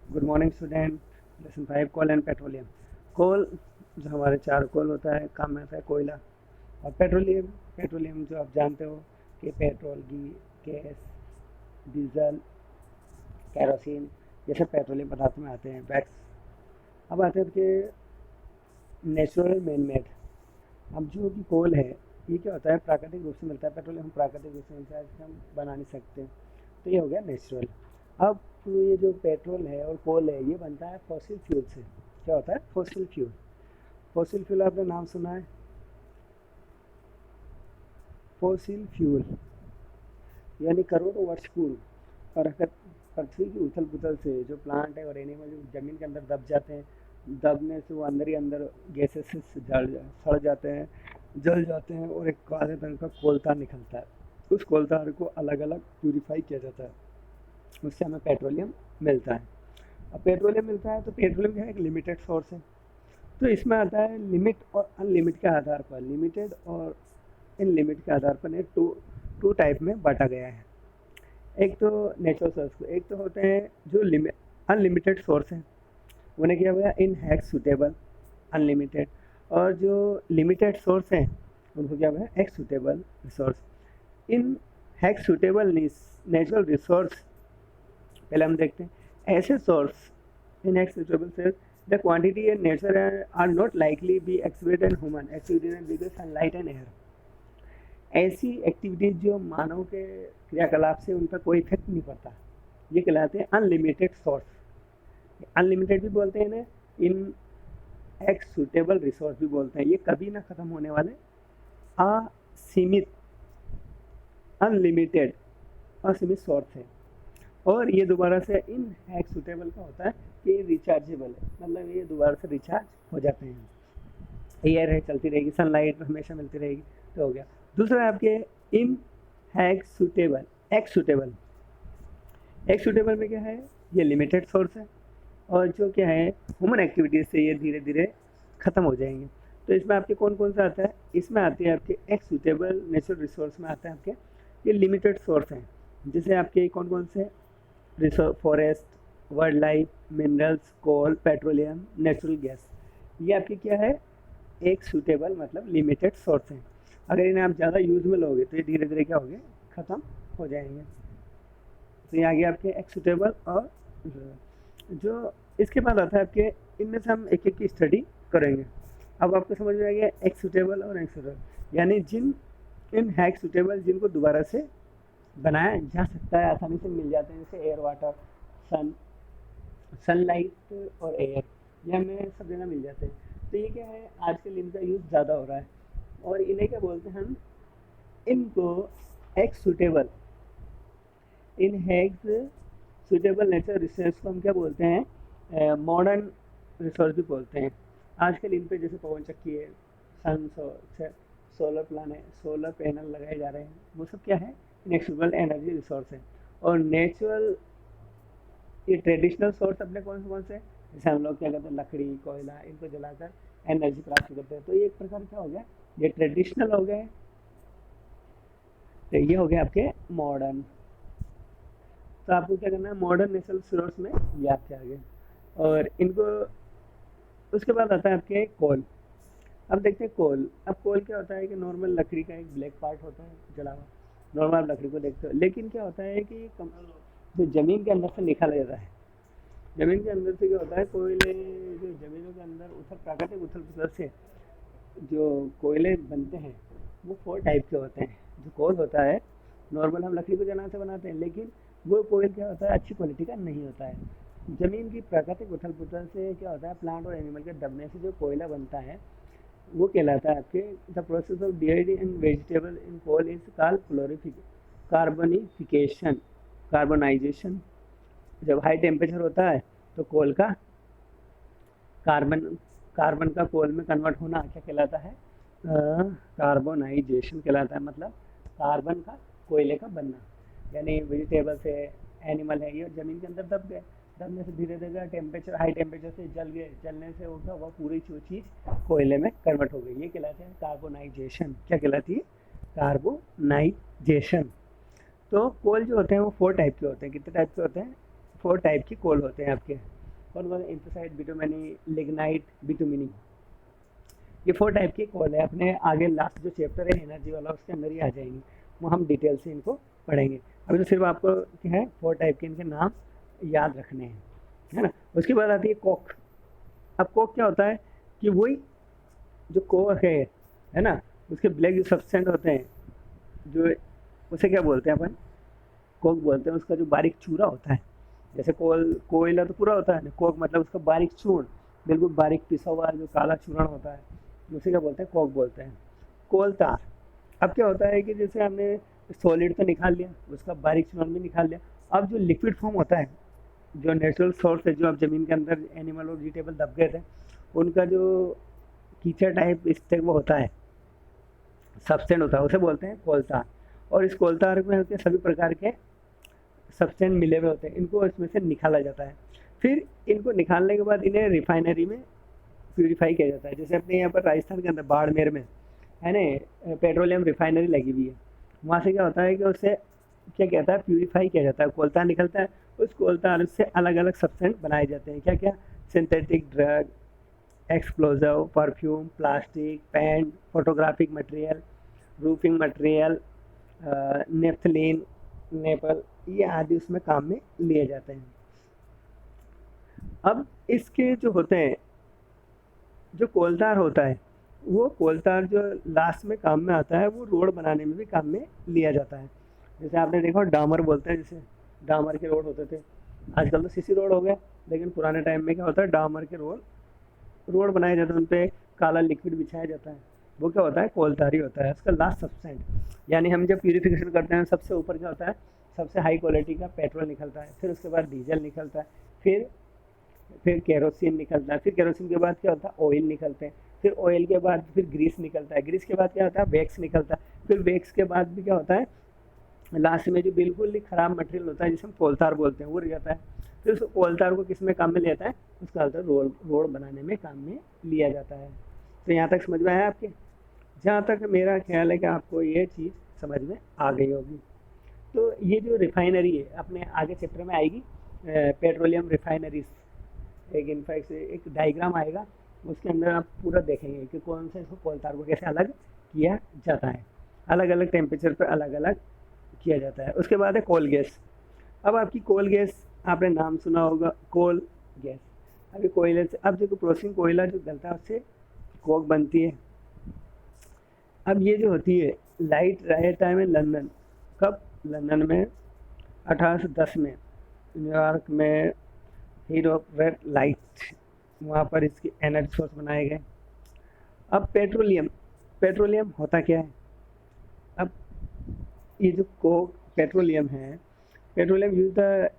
Good morning student. Lesson 5 coal and petroleum. Coal जो हमारे चार कोल होता है, काम में आता है कोयला। और पेट्रोलियम पेट्रोलियम जो आप जानते हो कि पेट्रोल की गैस, डीजल, केरोसिन, ये सब पेट्रोलियम पदार्थ में आते हैं। वैक्स। अब आते हैं कि नेचुरल मैन मेड। अब जो कि कोल है, ये क्या होता है, प्राकृतिक रूप से मिलता है। पेट्रोलियम हम प्राकृतिक रूप से मिलता है, इससे हम बना नहीं सकते, तो ये हो गया नेचुरल। अब तो ये जो पेट्रोल है और कोल है, ये बनता है फॉसिल फ्यूल से। क्या होता है? Fossil fuel. फॉसिल फ्यूल आपने नाम सुना है? फॉसिल फ्यूल यानी करोड़ों वर्ष पूर्व और अगर पृथ्वी की उथल पुथल से जो प्लांट है और एनिमल जो ज़मीन के अंदर दब जाते हैं, दबने से वो अंदर ही अंदर गैसेस से सड़ जाते हैं, जल जाते हैं और एक काले रंग का कोलतार निकलता है। उस कोलतार को अलग अलग प्यूरिफाई किया जाता है, उससे हमें पेट्रोलियम मिलता है। अब पेट्रोलियम मिलता है तो पेट्रोलियम क्या है, एक लिमिटेड सोर्स है। तो इसमें आता है लिमिट और अनलिमिट के आधार पर। लिमिटेड और इन लिमिट के आधार पर टू टू टाइप में बांटा गया है। एक तो नेचुरल सोर्स को, एक तो होते हैं जो लिमिट अनलिमिटेड सोर्स हैं, उन्हें क्या हुआ इन हैक्स सुटेबल अनलिमिटेड। और जो लिमिटेड सोर्स हैं उनको क्या हुआ exhaustible resource. Inexhaustible natural resource पहले हम देखते हैं। ऐसे source inexhaustible source the quantity and nature are not likely be expected and human activities and because sunlight and air. ऐसी एक्टिविटीज जो मानव के क्रियाकलाप से उन पर कोई इफेक्ट नहीं पड़ता, ये कहलाते हैं अनलिमिटेड सोर्स। अनलिमिटेड भी बोलते हैं इन्हें, इन एक्स सुटेबल रिसोर्स भी बोलते हैं। ये कभी ना ख़त्म होने वाले असीमित अनलिमिटेड असीमित सोर्स है। और ये दोबारा से इन एक्स सुटेबल का होता है कि रिचार्जेबल है, मतलब ये दोबारा से रिचार्ज हो जाते हैं। एयर है, चलती रहेगी, सनलाइट हमेशा मिलती रहेगी, तो हो गया। दूसरा है आपके inexhaustible exhaustible. Exhaustible में क्या है, ये लिमिटेड सोर्स है और जो क्या है ह्यूमन एक्टिविटीज से ये धीरे धीरे ख़त्म हो जाएंगे। तो इसमें आपके कौन कौन सा आता है, इसमें आते हैं आपके एक्स सुटेबल नेचुरल रिसोर्स में आता है आपके ये लिमिटेड सोर्स हैं, जैसे आपके कौन कौन से resource, forest, wildlife, minerals, coal, petroleum, natural gas. ये आपके क्या है, एक सूटेबल मतलब लिमिटेड सोर्स हैं। अगर इन्हें आप ज़्यादा यूज़ में लोगे तो ये धीरे धीरे क्या होंगे, ख़त्म हो जाएंगे। तो ये आगे आपके एक्सूटेबल। और जो इसके बाद आता है आपके, इनमें से हम एक एक की स्टडी करेंगे। अब आपको समझ में आ गया एक्सूटेबल और एक्सूटेबल, यानी जिन इन हैक सूटेबल जिनको दोबारा से बनाया जा सकता है, आसानी से मिल जाते हैं, जैसे एयर, वाटर, सन, सनलाइट और एयर, ये हमें सब जगह मिल जाते हैं। तो ये क्या है, आजकल इनका यूज़ ज़्यादा हो रहा है और इन्हें क्या बोलते हैं हम, इनको एक्स सूटेबल, इन हैग्स सूटेबल नेचुरल रिसोर्स को हम क्या बोलते हैं, मॉडर्न रिसोर्स भी बोलते हैं। आजकल इन पे जैसे पवन चक्की है, सन सोलर प्लान है, सोलर पैनल लगाए जा रहे हैं, वो सब क्या है, नेचुरल एनर्जी रिसोर्स है। और नेचुरल ये ट्रेडिशनल सोर्स अपने कौन से, जैसे हम लोग क्या करते हैं, लकड़ी, कोयला, इनको जलाकर एनर्जी प्राप्त करते हैं। तो ये एक प्रकार क्या हो गया, ये ट्रेडिशनल हो गए, तो ये हो गया आपके मॉडर्न। तो आपको क्या करना है, मॉडर्न नेचुरल सोर्स में याद किया गया। और इनको उसके बाद आता है आपके कोल। अब देखते हैं कोल। अब कोल क्या होता है कि नॉर्मल लकड़ी का एक ब्लैक पार्ट होता है जला हुआ, नॉर्मल आप लकड़ी को देखते हो, लेकिन क्या होता है कि जो ज़मीन के अंदर से निकाला जाता है, ज़मीन के अंदर से क्या होता है, कोयले जो ज़मीनों के अंदर प्राकृतिक उथल पुथल से जो कोयले बनते हैं वो 4 टाइप के होते हैं। जो कोल होता है, नॉर्मल हम लकड़ी को जला से बनाते हैं, लेकिन वो कोयल क्या होता है, अच्छी क्वालिटी का नहीं होता है। ज़मीन की प्राकृतिक उथल पुथल से क्या होता है, प्लांट और एनिमल के दबने से जो कोयला बनता है वो कहलाता है आपके the process of dead in vegetable in coal is called carbonification, carbonisation. जब हाई टेम्परेचर होता है तो कोल का कार्बन कार्बन का कोल में कन्वर्ट होना क्या कहलाता है, कार्बोनाइजेशन कहलाता है। मतलब कार्बन का कोयले का बनना, यानी वेजिटेबल्स है, एनिमल है, ये ज़मीन के अंदर दब गए, दबने से धीरे धीरे टेम्परेचर, हाई टेम्परेचर से जल गए, जलने से वो क्या हुआ, पूरी जो चीज़ कोयले में कन्वर्ट हो गई, ये कहलाते हैं कार्बोनाइजेशन। क्या कहलाती है, कार्बोनाइजेशन। तो कोल जो होते हैं वो 4 टाइप के होते हैं। कितने टाइप के होते हैं, 4 टाइप के कोल होते हैं आपके। कौन कौन एंथ्रासाइट, बिटुमेनी, लिग्नाइट, बिटुमिनी, ये 4 टाइप के कोल है। अपने आगे लास्ट जो चैप्टर है एनर्जी वाला उसके अंदर ही आ जाएंगे, वो हम डिटेल से इनको पढ़ेंगे। अभी तो सिर्फ आपको क्या है 4 टाइप के इनके नाम याद रखने हैं, है ना। उसके बाद आती है कोक। अब कोक क्या होता है कि वही जो कोक है ना, उसके ब्लैक जो सब्सटेंस होते हैं, जो उसे क्या बोलते हैं अपन, कोक बोलते हैं। उसका जो बारीक चूरा होता है, जैसे कोयला तो पूरा होता है ना, कोक मतलब उसका बारीक चूर्ण, बिल्कुल बारीक पिसा हुआ जो काला चूर्ण होता है, उसे क्या बोलते हैं, कोक बोलते हैं। कोल तार। अब क्या होता है कि जैसे हमने सॉलिड तो निकाल लिया, उसका बारीक चूर्ण भी निकाल लिया, अब जो लिक्विड फॉर्म होता है, जो नेचुरल सोर्स है, जो अब ज़मीन के अंदर एनिमल और वेजिटेबल दब गए थे, उनका जो कीचड़ टाइप इस टाइप वो होता है, सब्सटेंस होता है, उसे बोलते हैं कोलतार। और इस कोलतार में होते हैं सभी प्रकार के सब्सटेंस मिले हुए होते हैं, इनको इसमें से निकाला जाता है। फिर इनको निकालने के बाद इन्हें रिफाइनरी में प्यूरीफाई किया जाता है। जैसे अपने यहाँ पर राजस्थान के अंदर बाड़मेर में है ना पेट्रोलियम रिफाइनरी लगी हुई है, वहाँ से क्या होता है कि उससे क्या कहता है प्यूरीफाई किया जाता है, कोलतार निकलता है, उस कोलतार से अलग अलग सब्सटेंस बनाए जाते हैं। क्या क्या, synthetic drug, explosive, perfume, plastic, paint, photographic material, roofing material, naphthalene, napalm, ये आदि उसमें काम में लिए जाते हैं। अब इसके जो होते हैं, जो कोलतार होता है, वो कोलतार जो लास्ट में काम में आता है, वो रोड बनाने में भी काम में लिया जाता है। जैसे आपने देखा डामर बोलते हैं, जैसे डामर के रोड होते थे, आजकल तो सीसी रोड हो गया, लेकिन पुराने टाइम में क्या होता है, डामर के रोड बनाए जाते हैं, उन पर काला लिक्विड बिछाया जाता है, वो क्या होता है, कोलतार ही होता है। उसका लास्ट सब्सटेंस, यानी हम जब प्यूरिफिकेशन करते हैं, सबसे ऊपर क्या होता है, सबसे हाई क्वालिटी का पेट्रोल निकलता है, फिर उसके बाद डीजल निकलता है, फिर केरोसिन निकलता है, फिर केरोसिन के बाद क्या होता है, ऑयल निकलते हैं, फिर ऑयल के बाद फिर ग्रीस निकलता है, ग्रीस के बाद क्या होता है, वैक्स निकलता है, फिर वैक्स के बाद भी क्या होता है, लास्ट में जो बिल्कुल ही ख़राब मटेरियल होता है जिसे हम कोलतार बोलते हैं, वो रह जाता है। फिर उस कोलतार को किस में काम में लिया जाता है, उसका होता है रोड बनाने में काम में लिया जाता है। तो यहाँ तक समझ में आया आपके? जहाँ तक मेरा ख्याल है कि आपको ये चीज़ समझ में आ गई होगी। तो ये जो रिफाइनरी है अपने आगे चैप्टर में आएगी, पेट्रोलियम रिफाइनरीज, एक इनफैक्ट एक डायग्राम आएगा, उसके अंदर आप पूरा देखेंगे कि कौन से कोलतार को कैसे अलग किया जाता है, अलग अलग टेम्परेचर पर अलग अलग किया जाता है। उसके बाद है कोल गैस। अब आपकी कोल गैस आपने नाम सुना होगा, कोल गैस। अभी कोयले से, अब जो प्रोसेसिंग कोयला जो जलता है उससे कोक बनती है। अब ये जो होती है लाइट राइट टाइम है लंदन, कब, लंदन में 1810 में, न्यूयॉर्क में हीट ऑफ रेड लाइट, वहाँ पर इसकी एनर्जी सोर्स बनाए गए। अब पेट्रोलियम होता क्या है? अब ये जो पेट्रोलियम है, पेट्रोलियम यूज द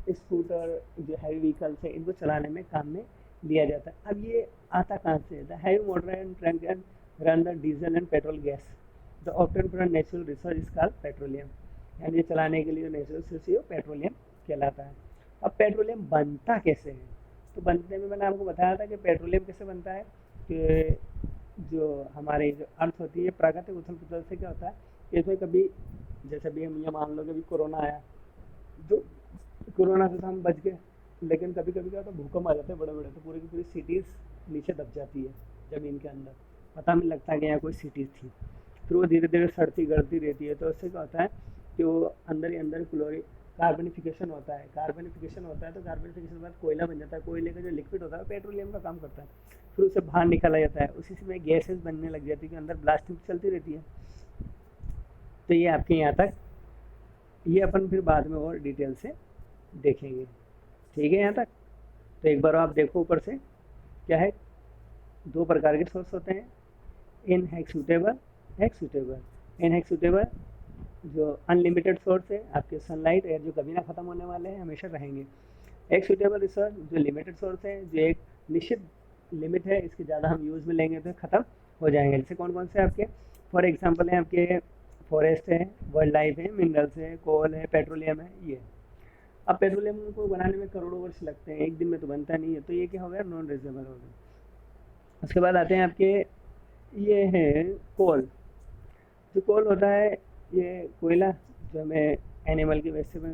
स्कूटर, जो हैवी व्हीकल्स है, इनको चलाने में काम में लिया जाता है। अब ये आता कहाँ से? The heavy motor and truck and run the diesel and petrol gas, the obtain from natural resource is called petroleum. यानी ये चलाने के लिए जो नेचुरल रिसोर्स है वो पेट्रोलियम कहलाता है। अब पेट्रोलियम बनता कैसे है? तो बनने में मैंने आपको बताया था कि पेट्रोलियम कैसे बनता है, कि जो हमारे जो अर्थ होती है, प्राकृतिक उथल पुथल से क्या होता है कि इसमें कभी, जैसे भी हम ये मान लो कि अभी कोरोना आया, तो कोरोना से तो हम बच गए, लेकिन कभी कभी क्या होता है, भूकंप आ जाते हैं बड़े बड़े, तो पूरी की पूरी सिटीज़ नीचे दब जाती है ज़मीन के अंदर, पता नहीं लगता कि यहाँ कोई सिटीज़ थी। फिर वो धीरे धीरे सड़ती गड़ती रहती है, तो उससे क्या होता है कि वो अंदर ही अंदर कार्बनिफिकेशन होता है, तो कार्बनिफिकेशन के बाद कोयला बन जाता है, कोयले का जो लिक्विड होता है पेट्रोलियम का काम करता है, फिर उसे बाहर निकाला जाता है, उसी से में गैसेस बनने लग जाती है कि अंदर ब्लास्टिंग चलती रहती है। तो ये आपके यहाँ तक, ये अपन फिर बाद में और डिटेल से देखेंगे, ठीक है यहाँ तक। तो एक बार आप देखो ऊपर से क्या है, 2 प्रकार के सोर्स होते हैं, इनएग्जीक्यूटेबल, एक्जीक्यूटेबल। इनएग्जीक्यूटेबल जो अनलिमिटेड सोर्स है, आपके सनलाइट एयर जो कभी ना ख़त्म होने वाले हैं, हमेशा रहेंगे। एक्जीक्यूटेबल रिसोर्स जो लिमिटेड सोर्स है, जो एक निश्चित लिमिट है, इसके ज़्यादा हम यूज़ में लेंगे तो ख़त्म हो जाएंगे। जैसे कौन कौन से आपके फॉर एग्जांपल हैं, आपके फॉरेस्ट है, वाइल्ड लाइफ है, मिनरल्स है, कोल है, पेट्रोलियम है, ये। अब पेट्रोलियम को बनाने में करोड़ों वर्ष लगते हैं, एक दिन में तो बनता नहीं है, तो ये क्या हो गया, नॉन रिजेबल हो गया। उसके बाद आते हैं आपके, ये है कोल। जो कोल होता है, ये कोयला जो हमें एनिमल के वेस्ट में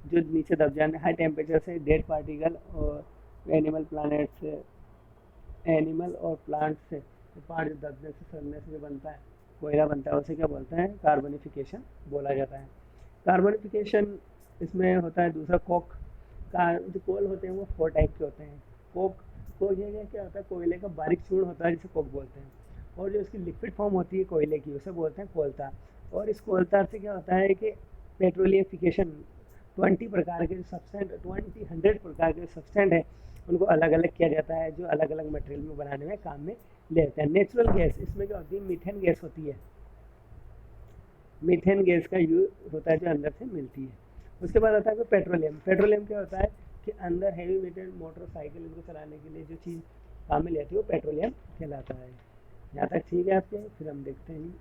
जो नीचे दब जाने, हाई टेम्परेचर से डेड पार्टिकल और एनिमल प्लानट से, एनिमल और प्लांट से पानी दबने से सड़ने से जो बनता है, कोयला बनता है, उसे क्या बोलते हैं, कार्बनिफिकेशन बोला जाता है। कार्बनिफिकेशन इसमें होता है। दूसरा कोक का, जो कोल होते हैं वो 4 टाइप के होते हैं। कोक, कोक ये क्या होता है, कोयले का बारीक चूर्ण होता है जिसे कोक बोलते हैं, और जो इसकी लिक्विड फॉर्म होती है कोयले की उसे बोलते हैं कोलता। और इस कोलता से क्या होता है कि पेट्रोलियफिकेशन, 20 प्रकार के सब्सटेंट, 100 प्रकार के सब्सटेंट है, उनको अलग अलग किया जाता है, जो अलग अलग मटेरियल में बनाने में काम में लेते हैं। नेचुरल गैस, इसमें क्या होती है, मीथेन गैस होती है। मीथेन गैस का यूज होता है जो अंदर से मिलती है। उसके बाद आता है पेट्रोलियम। पेट्रोलियम क्या होता है कि अंदर हैवी मेटल, मोटरसाइकिल इनको चलाने के लिए जो चीज़ काम में लेती है वो पेट्रोलियम कहलाता है। यहाँ तक ठीक है आपके? फिर हम देखते हैं